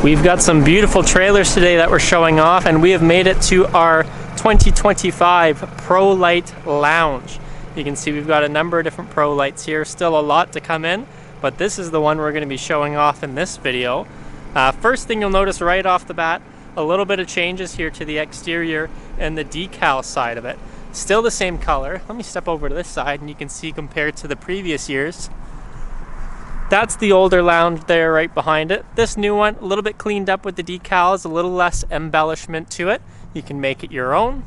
We've got some beautiful trailers today that we're showing off, and we have made it to our 2025 Prolite Lounge. You can see we've got a number of different Prolites here, still a lot to come in, but this is the one we're going to be showing off in this video. First thing you'll notice right off the bat, a little bit of changes here to the exterior and the decal side of it. Still the same color. Let me step over to this side and you can see compared to the previous years. That's the older lounge there right behind it. This new one, a little bit cleaned up with the decals, a little less embellishment to it. You can make it your own.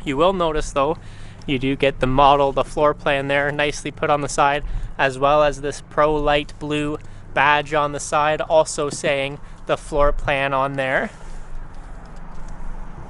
You will notice though, you do get the model, the floor plan there, nicely put on the side, as well as this Prolite blue badge on the side, also saying the floor plan on there.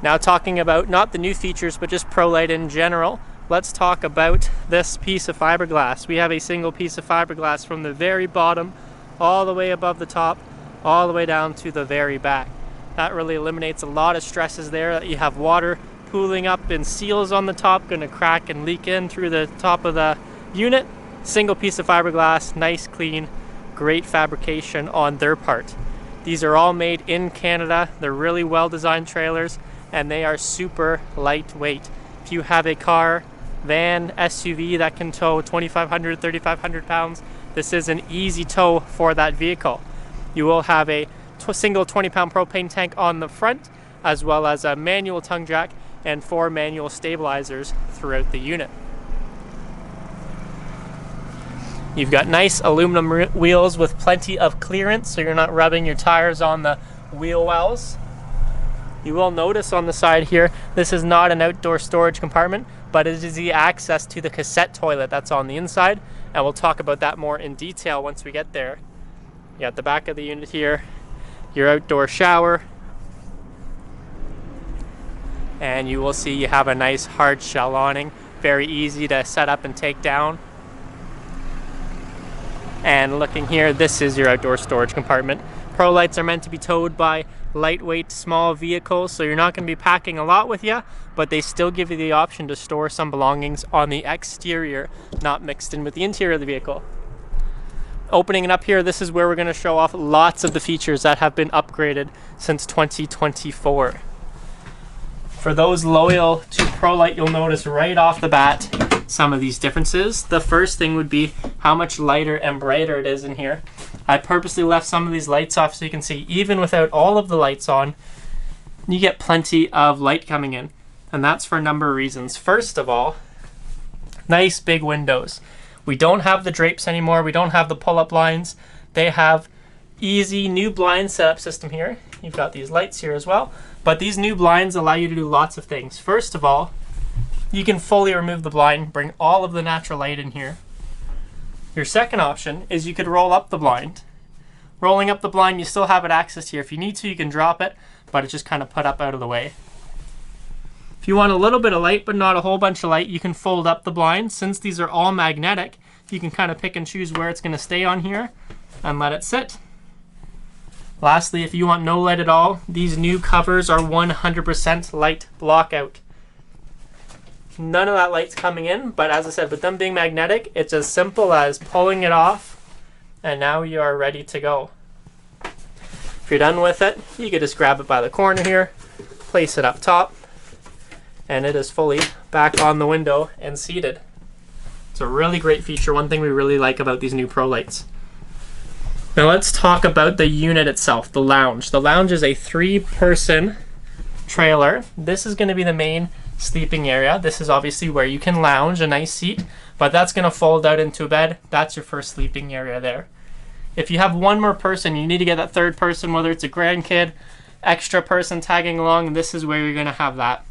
Now talking about not the new features, but just Prolite in general, let's talk about this piece of fiberglass. We have a single piece of fiberglass from the very bottom all the way above the top, all the way down to the very back. That really eliminates a lot of stresses there, that you have water pooling up in seals on the top, going to crack and leak in through the top of the unit. Single piece of fiberglass, nice, clean, great fabrication on their part. These are all made in Canada. They're really well designed trailers and they are super lightweight. If you have a car, van, SUV that can tow 2,500, 3,500 pounds, this is an easy tow for that vehicle. You will have a single 20-pound propane tank on the front, as well as a manual tongue jack and 4 manual stabilizers throughout the unit. You've got nice aluminum wheels with plenty of clearance, so you're not rubbing your tires on the wheel wells. You will notice on the side here, this is not an outdoor storage compartment, but it is the access to the cassette toilet that's on the inside, and we'll talk about that more in detail once we get there. You got the back of the unit here, your outdoor shower, and you will see you have a nice hard shell awning, very easy to set up and take down. And looking here, this is your outdoor storage compartment. Prolites are meant to be towed by lightweight small vehicles, so you're not going to be packing a lot with you, but they still give you the option to store some belongings on the exterior, not mixed in with the interior of the vehicle. Opening it up here, this is where we're going to show off lots of the features that have been upgraded since 2024. For those loyal to Prolite, you'll notice right off the bat some of these differences. The first thing would be how much lighter and brighter it is in here. I purposely left some of these lights off so you can see even without all of the lights on, you get plenty of light coming in. And that's for a number of reasons. First of all, nice big windows. We don't have the drapes anymore. We don't have the pull-up blinds. They have easy new blind setup system here. You've got these lights here as well. But these new blinds allow you to do lots of things. First of all, you can fully remove the blind, bring all of the natural light in here. Your second option is you could roll up the blind. Rolling up the blind, you still have it access here. If you need to, you can drop it, but it's just kind of put up out of the way. If you want a little bit of light, but not a whole bunch of light, you can fold up the blind. Since these are all magnetic, you can kind of pick and choose where it's going to stay on here and let it sit. Lastly, if you want no light at all, these new covers are 100% light blockout. None of that light's coming in, but as I said, with them being magnetic, it's as simple as pulling it off, and now you are ready to go. If you're done with it, you can just grab it by the corner here, place it up top, and it is fully back on the window and seated. It's a really great feature, one thing we really like about these new Prolites. Now let's talk about the unit itself, the lounge. The lounge is a 3-person trailer. This is going to be the main sleeping area. This is obviously where you can lounge, a nice seat, but that's going to fold out into a bed. That's your first sleeping area there. If you have one more person, you need to get that third person, whether it's a grandkid, extra person tagging along, this is where you're going to have that.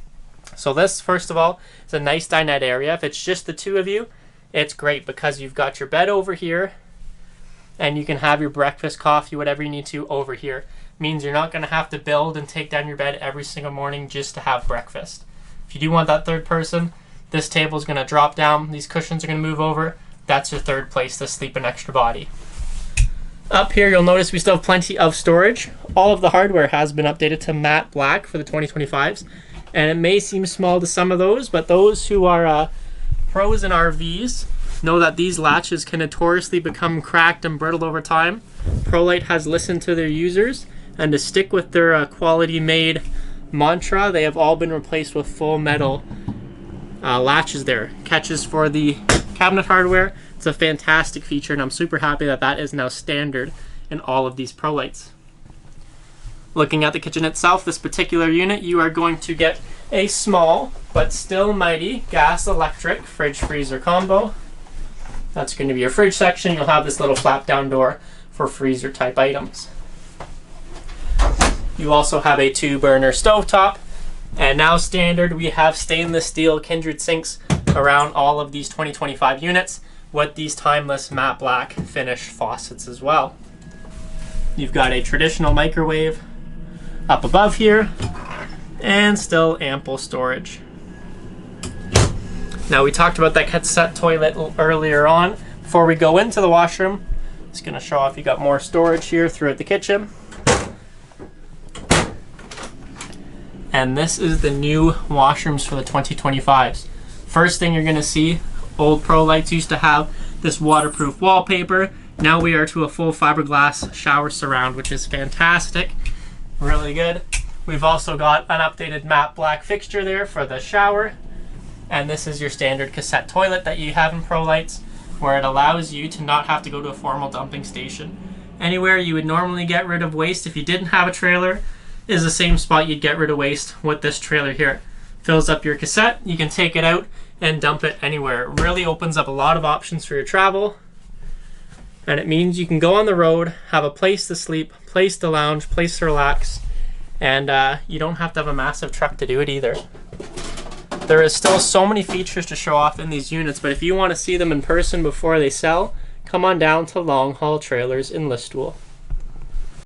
So this, first of all, is a nice dinette area. If it's just the two of you, it's great because you've got your bed over here and you can have your breakfast, coffee, whatever you need to over here. Means you're not going to have to build and take down your bed every single morning just to have breakfast. If you do want that third person, this table is going to drop down. These cushions are going to move over. That's your third place to sleep an extra body. Up here, you'll notice we still have plenty of storage. All of the hardware has been updated to matte black for the 2025s. And it may seem small to some of those, but those who are pros in RVs know that these latches can notoriously become cracked and brittle over time. Prolite has listened to their users And to stick with their quality made mantra, they have all been replaced with full metal latches there. Catches for the cabinet hardware. It's a fantastic feature, and I'm super happy that that is now standard in all of these Prolites. Looking at the kitchen itself, this particular unit, you are going to get a small but still mighty gas electric fridge freezer combo. That's going to be your fridge section. You'll have this little flap down door for freezer type items. You also have a 2-burner stovetop, and now standard we have stainless steel Kindred sinks around all of these 2025 units with these timeless matte black finish faucets as well. You've got a traditional microwave up above here and still ample storage. Now we talked about that cassette toilet earlier on. Before we go into the washroom, just going to show off you got more storage here throughout the kitchen. And this is the new washrooms for the 2025s. First thing you're going to see, old Prolites used to have this waterproof wallpaper. Now we are to a full fiberglass shower surround, which is fantastic. Really good. We've also got an updated matte black fixture there for the shower. And this is your standard cassette toilet that you have in Prolites, where it allows you to not have to go to a formal dumping station. Anywhere you would normally get rid of waste if you didn't have a trailer is the same spot you'd get rid of waste with this trailer here. Fills up your cassette, you can take it out and dump it anywhere. It really opens up a lot of options for your travel, and it means you can go on the road, have a place to sleep, place to lounge, place to relax, and you don't have to have a massive truck to do it either. There is still so many features to show off in these units, but if you want to see them in person before they sell, come on down to Long Haul Trailers in Listowel.